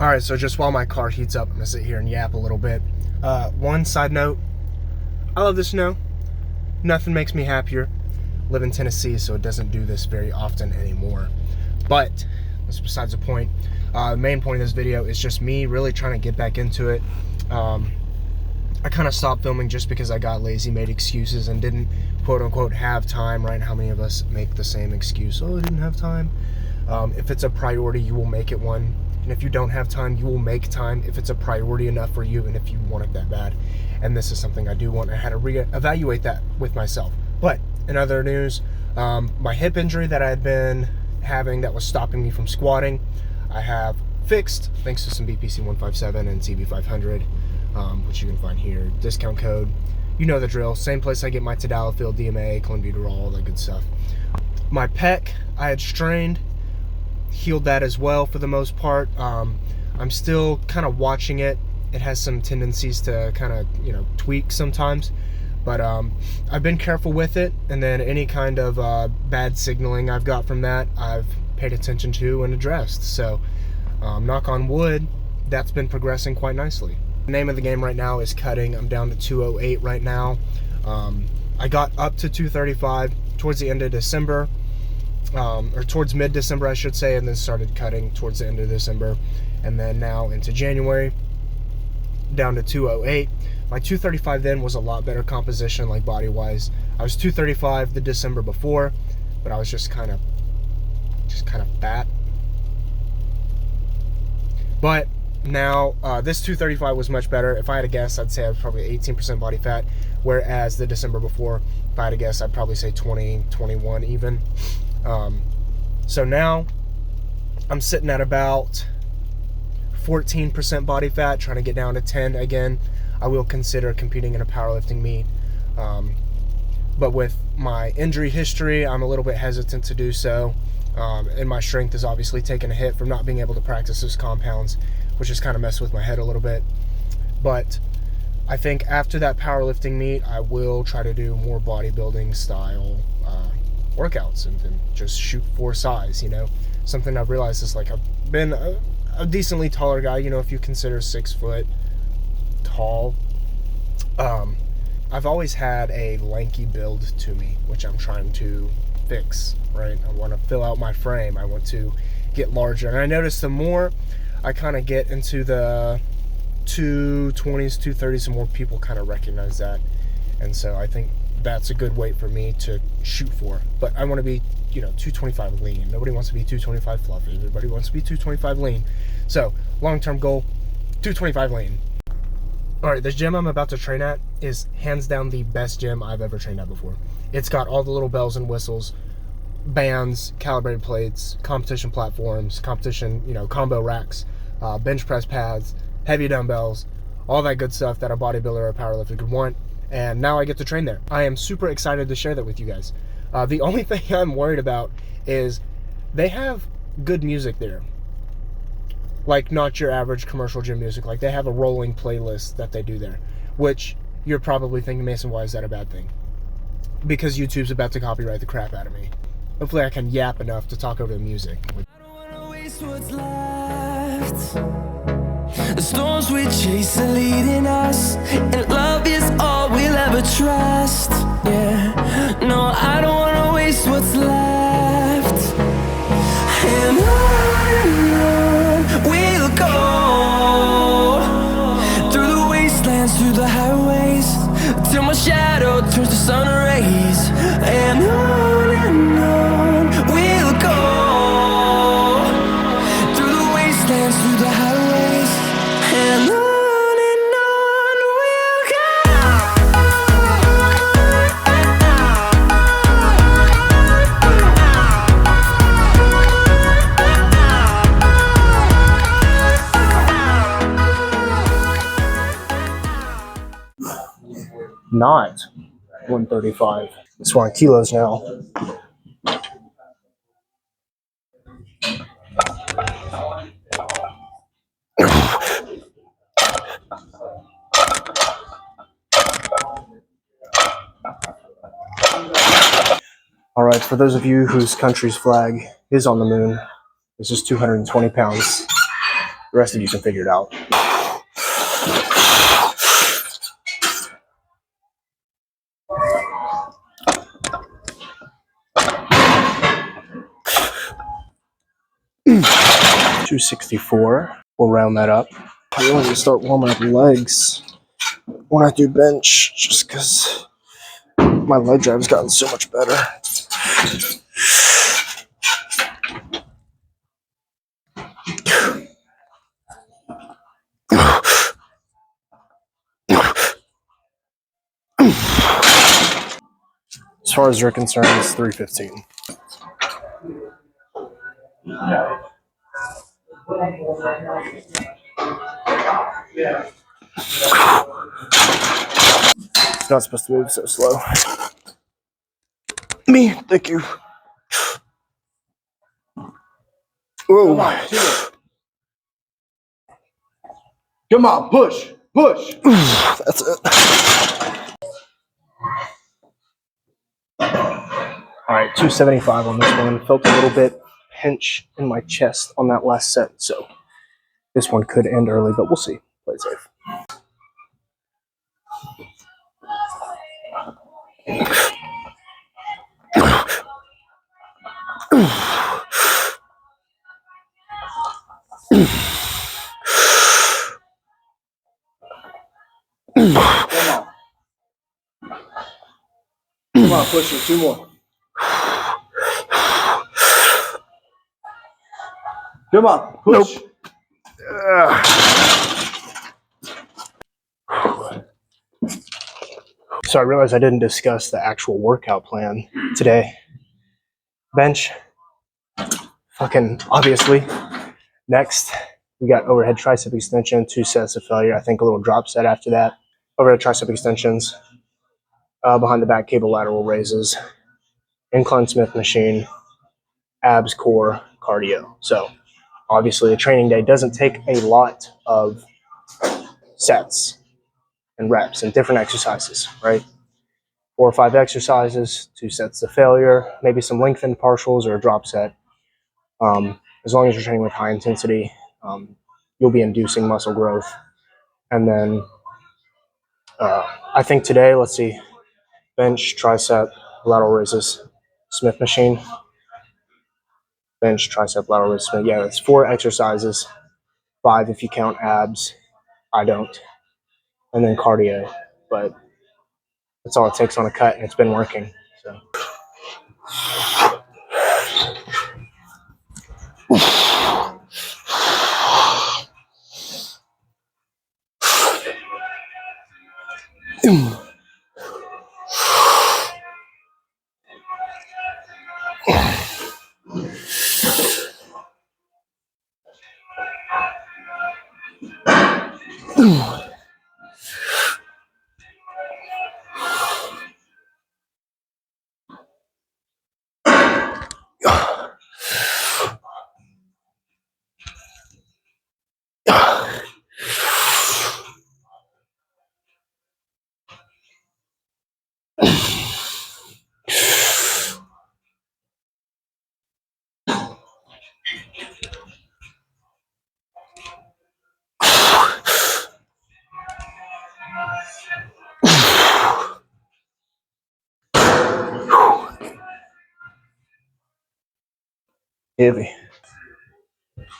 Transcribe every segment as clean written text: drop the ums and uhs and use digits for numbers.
Alright, so just while my car heats up, I'm going to sit here and yap a little bit. One side note, I love the snow. Nothing makes me happier. Live in Tennessee, so it doesn't do this very often anymore. But that's besides the point. The main point of this video is just me really trying to get back into it. I kind of stopped filming just because I got lazy, made excuses, and didn't quote-unquote have time, right? How many of us make the same excuse? Oh, I didn't have time. If it's a priority, you will make it one. And if you don't have time, you will make time if it's a priority enough for you and if you want it that bad. And this is something I do want. I had to re-evaluate that with myself. But in other news, my hip injury that I had been having that was stopping me from squatting, I have fixed thanks to some BPC 157 and CB 500, which you can find here. Discount code, you know the drill. Same place I get my tadalafil, DMA, clenbuterol, all that good stuff. My pec, I had strained, healed that as well for the most part. I'm still kind of watching it. It has some tendencies to kind of, tweak sometimes. But I've been careful with it, and then any kind of bad signaling I've got from that, I've paid attention to and addressed. So, knock on wood, that's been progressing quite nicely. The name of the game right now is cutting. I'm down to 208 right now. I got up to 235 towards the end of December, or towards mid-December, I should say, and then started cutting towards the end of December, and then now into January, down to 208. My 235 then was a lot better composition, like body-wise. I was 235 the December before, but I was just kind of fat. But now, this 235 was much better. If I had to guess, I'd say I was probably 18% body fat, whereas the December before, if I had to guess, I'd probably say 20, 21 even. So now, I'm sitting at about 14% body fat, trying to get down to 10 again. I will consider competing in a powerlifting meet. But with my injury history, I'm a little bit hesitant to do so. And my strength is obviously taking a hit from not being able to practice those compounds, which has kind of messed with my head a little bit. But I think after that powerlifting meet, I will try to do more bodybuilding style workouts and then just shoot for size, Something I've realized is, like, I've been a decently taller guy, if you consider 6 foot tall. I've always had a lanky build to me, which I'm trying to fix, right? I want to fill out my frame. I want to get larger. And I notice the more I kind of get into the 220s, 230s, the more people kind of recognize that. And so I think that's a good weight for me to shoot for. But I want to be, 225 lean. Nobody wants to be 225 fluffy. Everybody wants to be 225 lean. So, long-term goal, 225 lean. Alright, this gym I'm about to train at is hands down the best gym I've ever trained at before. It's got all the little bells and whistles, bands, calibrated plates, competition platforms, competition, combo racks, bench press pads, heavy dumbbells, all that good stuff that a bodybuilder or a powerlifter could want. And now I get to train there. I am super excited to share that with you guys. The only thing I'm worried about is they have good music there. Like, not your average commercial gym music. Like, they have a rolling playlist that they do there, which you're probably thinking, Mason, why is that a bad thing? Because YouTube's about to copyright the crap out of me. Hopefully I can yap enough to talk over the music. I don't wanna waste what's left. The storms we chase are leading us, and love is all we'll ever trust. Yeah, no, I don't wanna waste what's left. And on we'll go, through the wastelands, through the highways, till my shadow turns to sun rays. And on we'll go, through the wastelands, through the highways, and on we'll go. Not 135. It's we're on kilos now. Alright, for those of you whose country's flag is on the moon, this is 220 pounds. The rest of you can figure it out. $264. We'll round that up. I really need to start warming up legs when I do bench, just because my leg drive's gotten so much better. As far as they're concerned, it's 315. It's not supposed to move so slow. Me, thank you. Whoa. Come on, push, push. That's it. All right, 275 on this one. Felt a little bit pinch in my chest on that last set, so this one could end early, but we'll see. Play it safe. Come on, push it. 2 more. Come on, push. Nope. So I realized I didn't discuss the actual workout plan today. Bench, fucking obviously. Next, we got overhead tricep extension, 2 sets of failure. I think a little drop set after that. Overhead tricep extensions, behind the back cable lateral raises, incline Smith machine, abs, core, cardio. So obviously a training day doesn't take a lot of sets and reps and different exercises, right? 4 or 5 exercises, 2 sets of failure, maybe some lengthened partials or a drop set. As long as you're training with high intensity, you'll be inducing muscle growth. And then I think today, let's see, bench, tricep, lateral raises, Smith machine. Bench, tricep, lateral raises. Yeah, it's 4 exercises, 5 if you count abs. I don't. And then cardio. But that's all it takes on a cut, and it's been working. So. Heavy.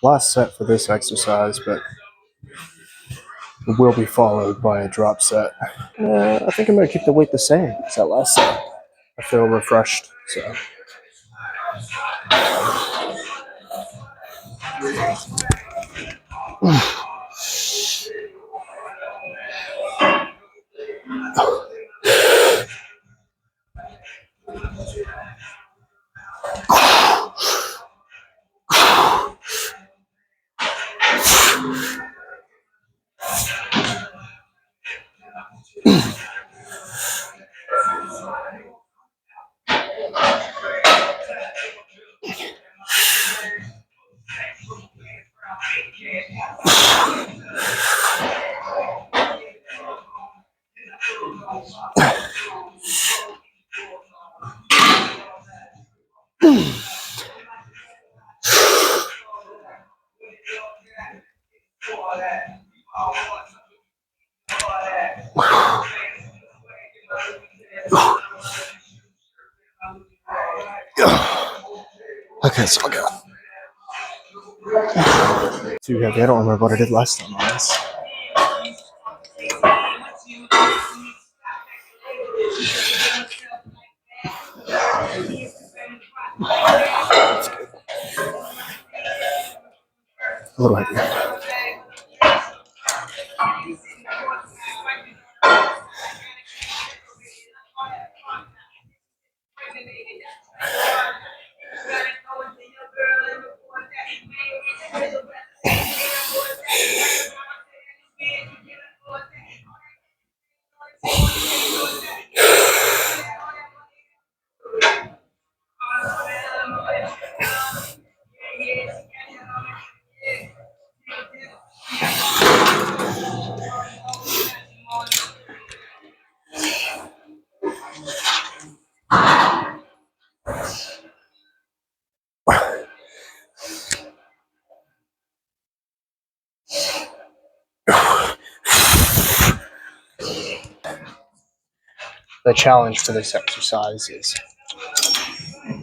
Last set for this exercise, but it will be followed by a drop set. I think I'm going to keep the weight the same as that last set. I feel refreshed, so. Okay, so I'll go. Too heavy. I don't remember what I did last time on this. That's good. A little heavier. The challenge for this exercise is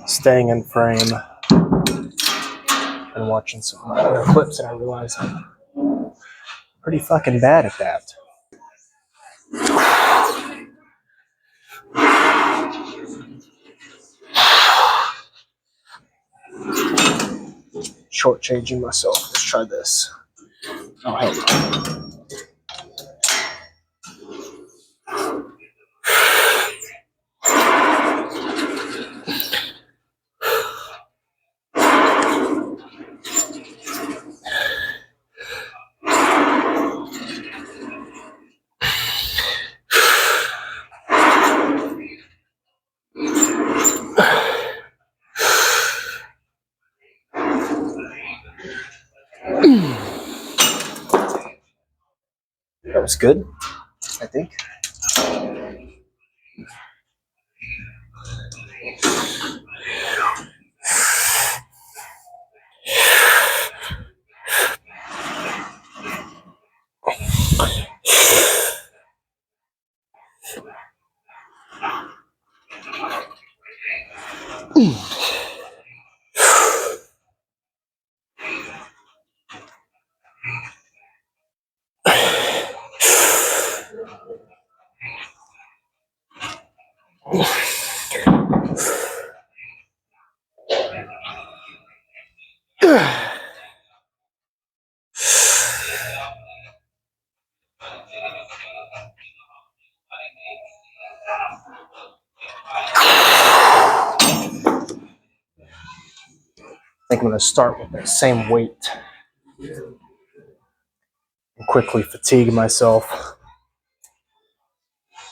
staying in frame and watching some other clips, and I realize I'm pretty fucking bad at that. Shortchanging myself. Let's try this. Oh, hell no. That was good, I think. I think I'm going to start with that same weight and quickly fatigue myself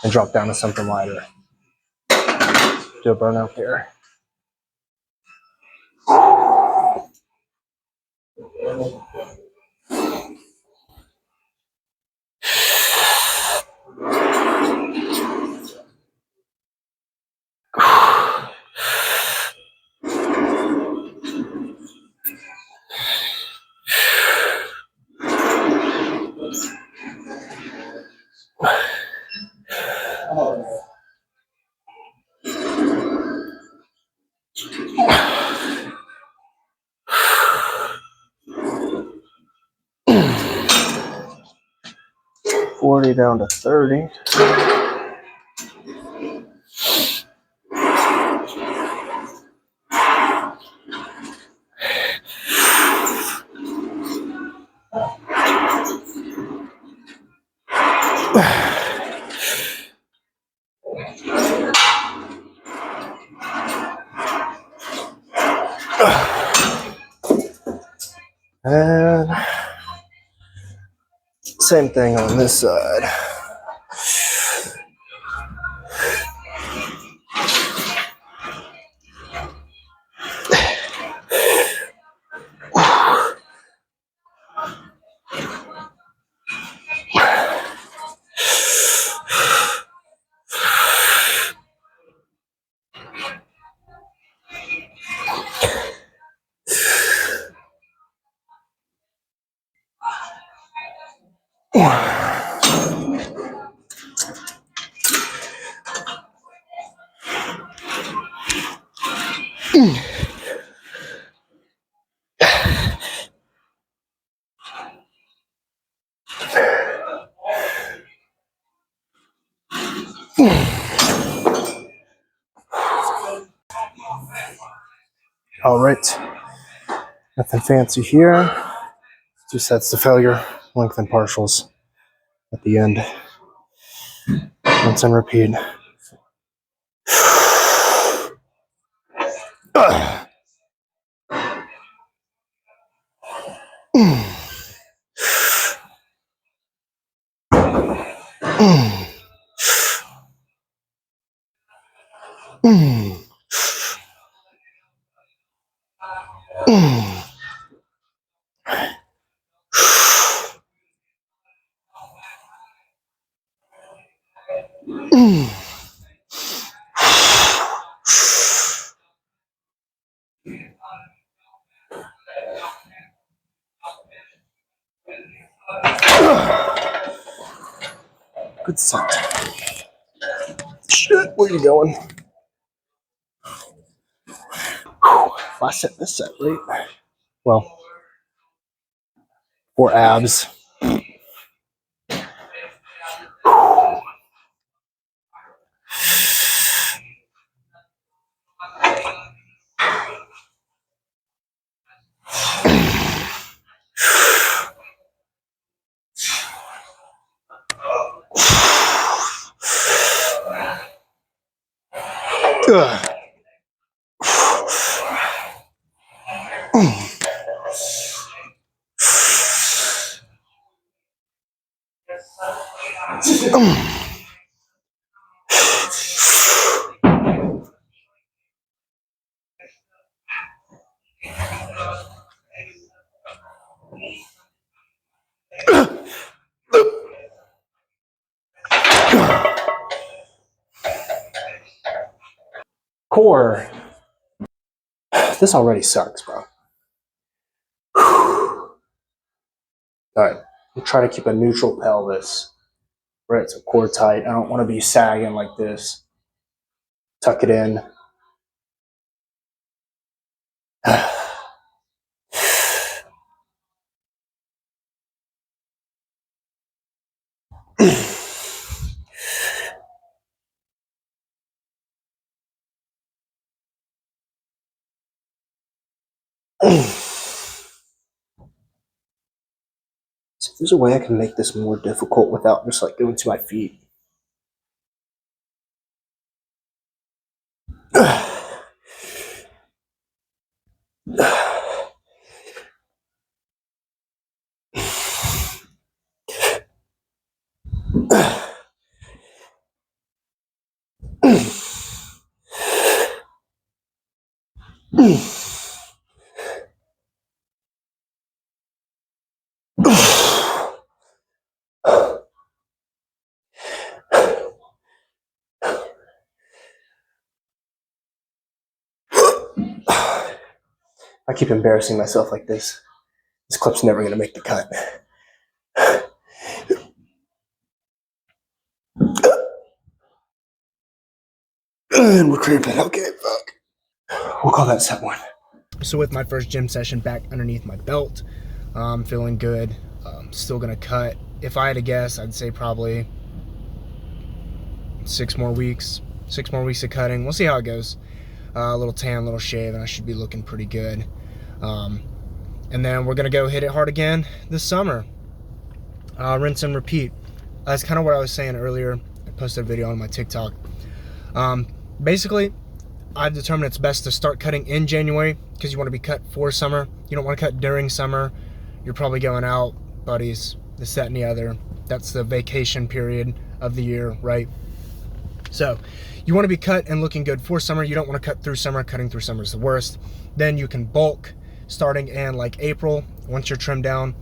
and drop down to something lighter. Do a burnout there. $40 down to $30. And same thing on this side. All right, nothing fancy here. 2 sets to failure, lengthen partials at the end. Rinse and repeat. Good set. Shit, where you going? Last set, this set, right? Well, for abs. Ugh. Core. This already sucks, bro. Alright, we'll try to keep a neutral pelvis. Right, so core tight. I don't want to be sagging like this. Tuck it in. So if there's a way I can make this more difficult without just like going to my feet. I keep embarrassing myself like this. This clip's never going to make the cut. And we're cramping. Okay, fuck. We'll call that set 1. So with my first gym session back underneath my belt, I'm feeling good. Still going to cut. If I had to guess, I'd say probably 6 more weeks. 6 more weeks of cutting. We'll see how it goes. A little tan, a little shave, and I should be looking pretty good. And then we're gonna go hit it hard again this summer. Rinse and repeat. That's kind of what I was saying earlier. I posted a video on my TikTok. Basically, I've determined it's best to start cutting in January because you want to be cut for summer. You don't want to cut during summer. You're probably going out, buddies, this, that, and the other. That's the vacation period of the year, right? So you want to be cut and looking good for summer. You don't want to cut through summer. Cutting through summer is the worst. Then you can bulk starting in like April once you're trimmed down.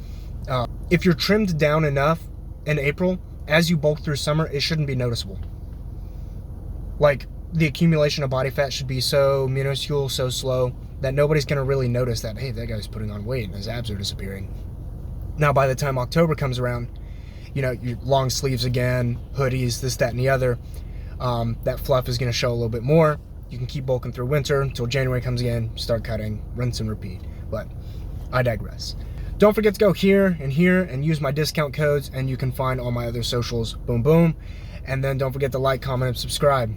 If you're trimmed down enough in April, as you bulk through summer, it shouldn't be noticeable. Like the accumulation of body fat should be so minuscule, so slow that nobody's going to really notice that, hey, that guy's putting on weight and his abs are disappearing. Now, by the time October comes around, you know, your long sleeves again, hoodies, this, that, and the other, that fluff is going to show a little bit more. You can keep bulking through winter until January comes again, start cutting, rinse and repeat. But I digress. Don't forget to go here and use my discount codes, and you can find all my other socials. Boom, boom. And then don't forget to like, comment, and subscribe.